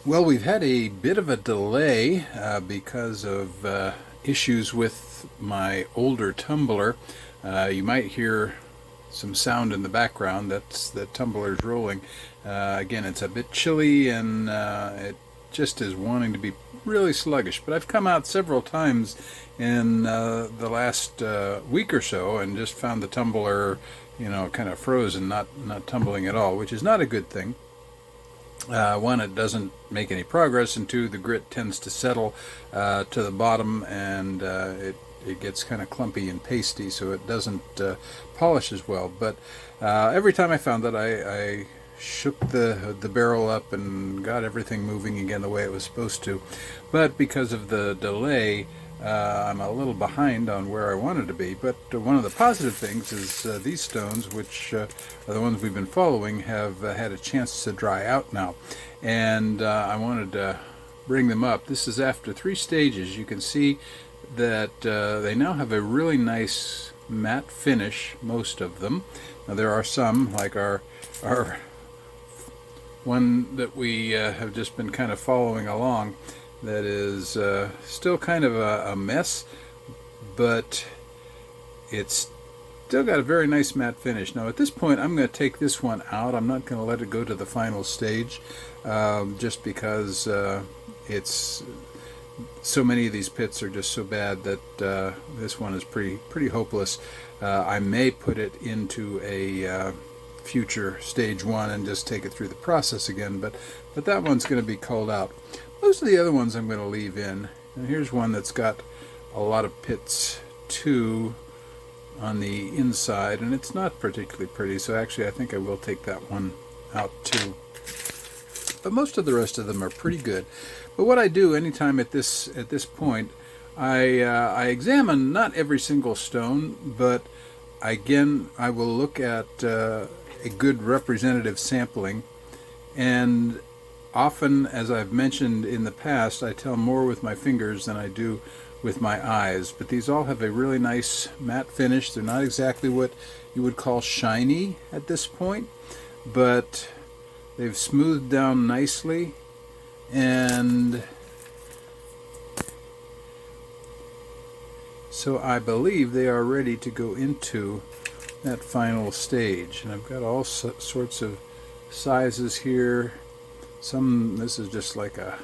Well, we've had a bit of a delay because of issues with my older tumbler. You might hear some sound in the background. That's the tumbler's rolling. Again, it's a bit chilly and it just is wanting to be really sluggish. But I've come out several times in the last week or so and just found the tumbler, kind of frozen, not tumbling at all, which is not a good thing. One, it doesn't make any progress, and two, the grit tends to settle to the bottom, and it gets kind of clumpy and pasty, so it doesn't polish as well. But every time I found that, I shook the barrel up and got everything moving again the way it was supposed to. But because of the delay, I'm a little behind on where I wanted to be. But one of the positive things is these stones, which are the ones we've been following, have had a chance to dry out now. And I wanted to bring them up. This is after 3 stages. You can see that they now have a really nice matte finish, most of them. Now there are some, like our one that we have just been kind of following along, that is still kind of a mess, but it's still got a very nice matte finish. Now at this point I'm going to take this one out. I'm not going to let it go to the final stage just because it's so many of these pits are just so bad that this one is pretty hopeless. I may put it into a future stage 1 and just take it through the process again, but that one's going to be culled out. Most of the other ones I'm going to leave in. And here's one that's got a lot of pits too on the inside, and it's not particularly pretty, so actually I think I will take that one out too. But most of the rest of them are pretty good. But what I do anytime at this point, I examine not every single stone, but again I will look at a good representative sampling, and often, as I've mentioned in the past, I tell more with my fingers than I do with my eyes. But these all have a really nice matte finish. They're not exactly what you would call shiny at this point, but they've smoothed down nicely, and so I believe they are ready to go into that final stage. And I've got all sorts of sizes here. This is just like a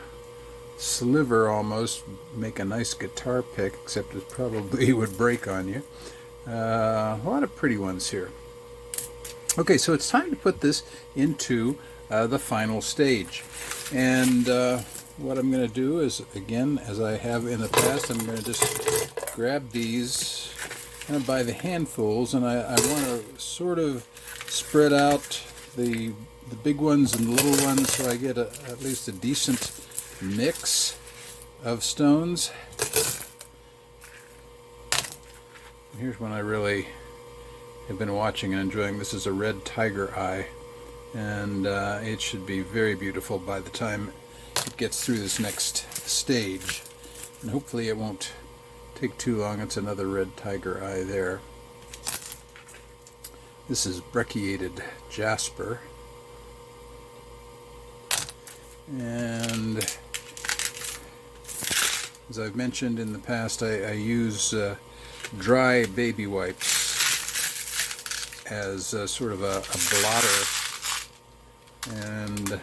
sliver almost, make a nice guitar pick, except it probably would break on you. A lot of pretty ones here. Okay, so it's time to put this into the final stage. And what I'm going to do is, again, as I have in the past, I'm going to just grab these kind of by the handfuls, and I want to sort of spread out the big ones and the little ones, so I get at least a decent mix of stones. And here's one I really have been watching and enjoying. This is a red tiger eye, and it should be very beautiful by the time it gets through this next stage. And hopefully it won't take too long. It's another red tiger eye there. This is brecciated jasper. And as I've mentioned in the past, I use dry baby wipes as sort of a blotter, and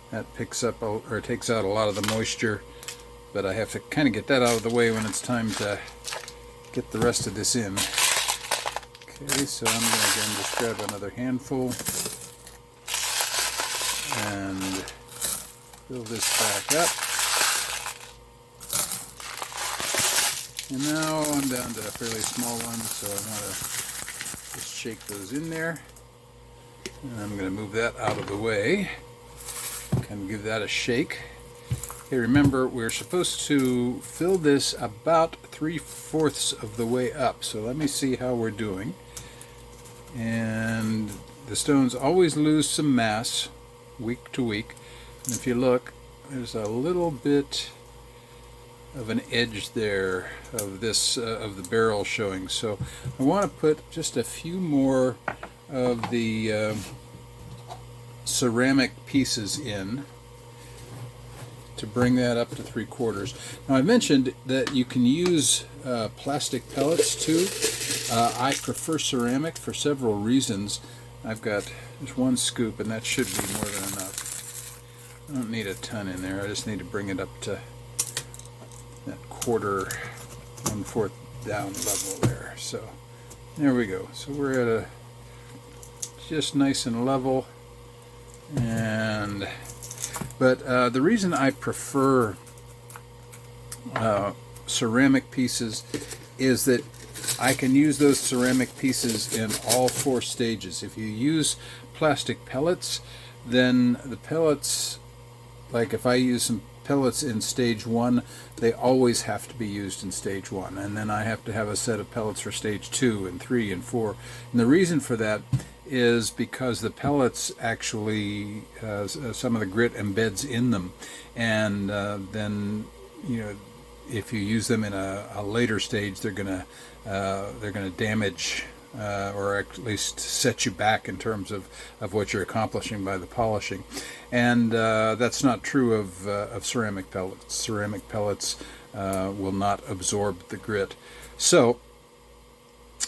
that picks up or takes out a lot of the moisture, but I have to kind of get that out of the way when it's time to get the rest of this in. Okay, so I'm going to again just grab another handful and fill this back up. And now I'm down to a fairly small one, so I want to just shake those in there. And I'm going to move that out of the way. Kind of give that a shake. Okay, remember, we're supposed to fill this about 3/4 of the way up. So let me see how we're doing. And the stones always lose some mass week to week. And if you look, there's a little bit of an edge there of this of the barrel showing. So I want to put just a few more of the ceramic pieces in. to bring that up to 3/4. Now I mentioned that you can use plastic pellets too. I prefer ceramic for several reasons. I've got just 1 scoop, and that should be more than enough. I don't need a ton in there. I just need to bring it up to that 1/4 down level there. So there we go. So we're at a just nice and level. But the reason I prefer ceramic pieces is that I can use those ceramic pieces in all 4 stages. If you use plastic pellets, then the pellets, like if I use some pellets in stage 1, they always have to be used in stage 1, and then I have to have a set of pellets for stage 2 and 3 and 4. And the reason for that is because the pellets actually, some of the grit embeds in them, and then if you use them in a later stage, they're gonna damage or at least set you back in terms of what you're accomplishing by the polishing. And that's not true of ceramic pellets. Ceramic pellets will not absorb the grit. So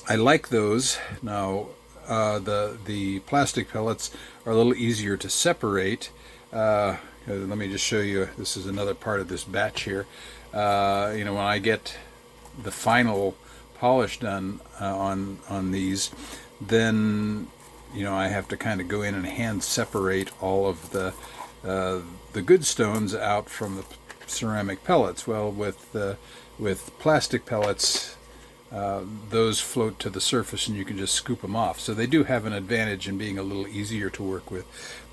I like those. Now the plastic pellets are a little easier to separate. Let me just show you. This is another part of this batch here. When I get the final polish done on these, then I have to kind of go in and hand separate all of the good stones out from the ceramic pellets. Well, with plastic pellets, those float to the surface and you can just scoop them off. So they do have an advantage in being a little easier to work with,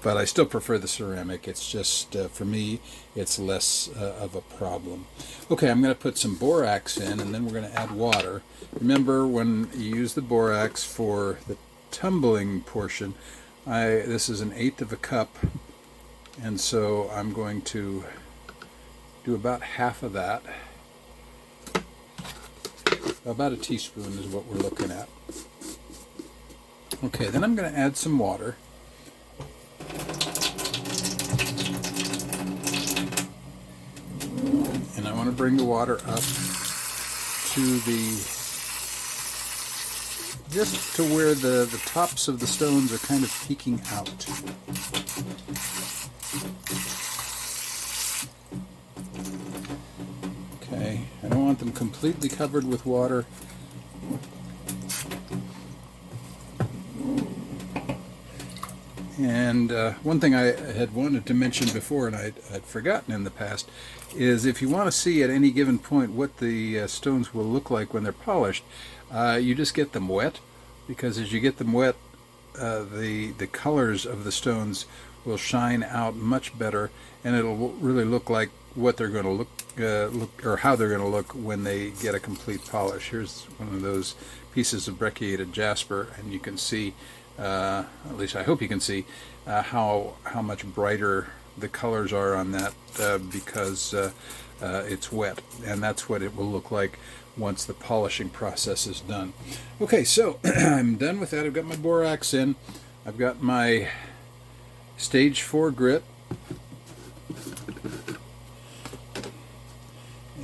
but I still prefer the ceramic. It's just, for me, it's less of a problem. Okay, I'm going to put some borax in, and then we're going to add water. Remember, when you use the borax for the tumbling portion, this is 1/8 of a cup, and so I'm going to do about half of that. About a teaspoon is what we're looking at. Okay, then I'm going to add some water. And I want to bring the water up to just to where the tops of the stones are kind of peeking out. Okay, I don't want them completely covered with water. And one thing I had wanted to mention before, and I'd forgotten in the past, is if you want to see at any given point what the stones will look like when they're polished, you just get them wet, because as you get them wet, the colors of the stones will shine out much better, and it'll really look like what they're going to look or how they're going to look when they get a complete polish. Here's one of those pieces of brecciated jasper, and you can see, at least I hope you can see, how much brighter the colors are on that because it's wet, and that's what it will look like once the polishing process is done. Okay, so I'm done with that. I've got my borax in. I've got my stage 4 grit,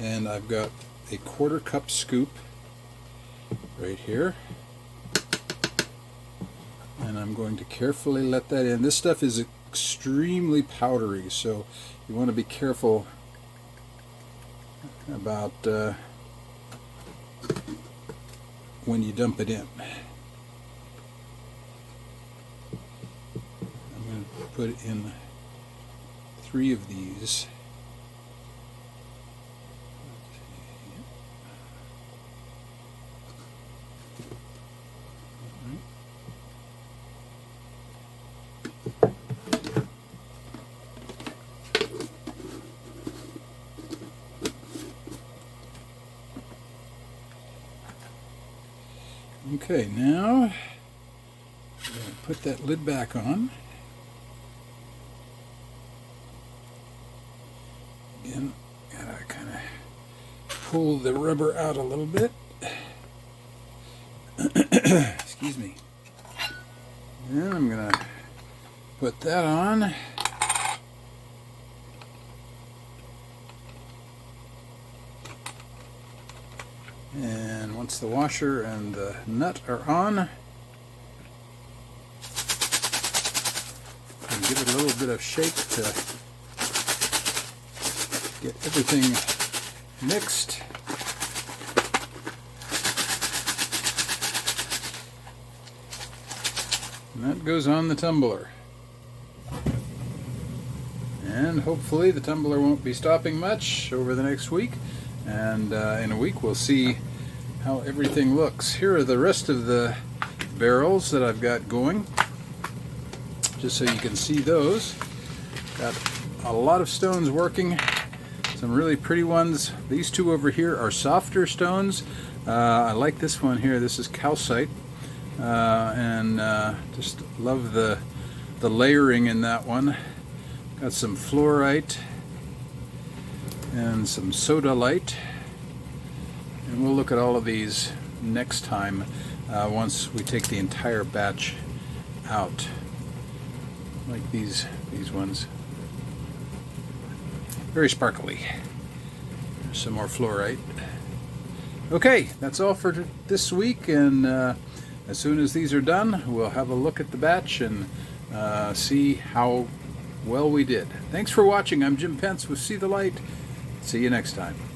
and I've got a 1/4 cup scoop right here, and I'm going to carefully let that in. This stuff is extremely powdery, so you want to be careful about when you dump it in. I'm going to put in 3 of these. Okay, now I'm going to put that lid back on. Again, gotta kind of pull the rubber out a little bit. Excuse me. Then I'm going to put that on. And once the washer and the nut are on, and give it a little bit of shake to get everything mixed. And that goes on the tumbler. And hopefully the tumbler won't be stopping much over the next week. And in a week we'll see how everything looks. Here are the rest of the barrels that I've got going, just so you can see those. Got a lot of stones working, some really pretty ones. These two over here are softer stones. I like this one here. This is calcite, and just love the layering in that one. Got some fluorite and some sodalite, and we'll look at all of these next time once we take the entire batch out. Like these ones, very sparkly. There's some more fluorite. Okay, that's all for this week, and as soon as these are done, we'll have a look at the batch and see how well we did. Thanks for watching. I'm Jim Pence with See the Light. See you next time.